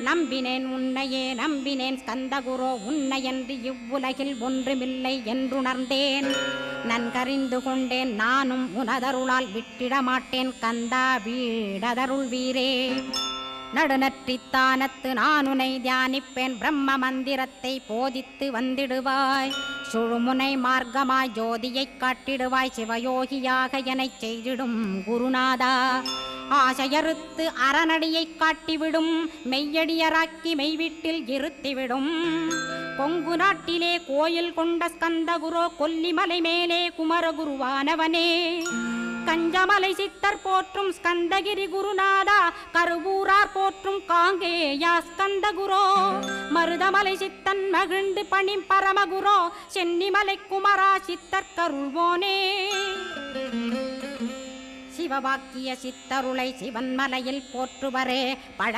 நம்பினேன் உன்னையே நம்பினேன் ஸ்கந்தகுரோ உன்னையன்றி இவ்வுலகில் ஒன்றுமில்லை என்றுணர்ந்தேன். நன்கறிந்து கொண்டேன் நானும் உனதருளால் விட்டிட மாட்டேன் கந்தா வீடதருள் வீரே. நடுநற்றித்தானத்து நானுனை தியானிப்பேன் பிரம்ம மந்திரத்தை போதித்து வந்திடுவாய். சுழுமுனை மார்க்கமாய் ஜோதியைக் காட்டிடுவாய் சிவயோகியாக எனச் செய்திடும் குருநாதா. ஆசையறுத்து அறநடியைக் காட்டிவிடும் மெய்யடியராக்கி மெய்வீட்டில் இருத்திவிடும். கொங்கு நாட்டிலே கோயில் கொண்ட ஸ்கந்தகுரோ கொல்லிமலை மேலே குமரகுருவானவனே. கஞ்சமலை சித்தர் போற்றும் ஸ்கந்தகிரி குருநாதா கருவூரார் போற்றும் காங்கேயா ஸ்கந்தகுரோ. மருதமலை சித்தன் மகிழ்ந்து பணி பரமகுரோ சென்னிமலை குமரா சித்தர் கருள்வோனே. சிவவாக்கிய சித்தருளை சிவன்மலையில் போற்றுவரே பழ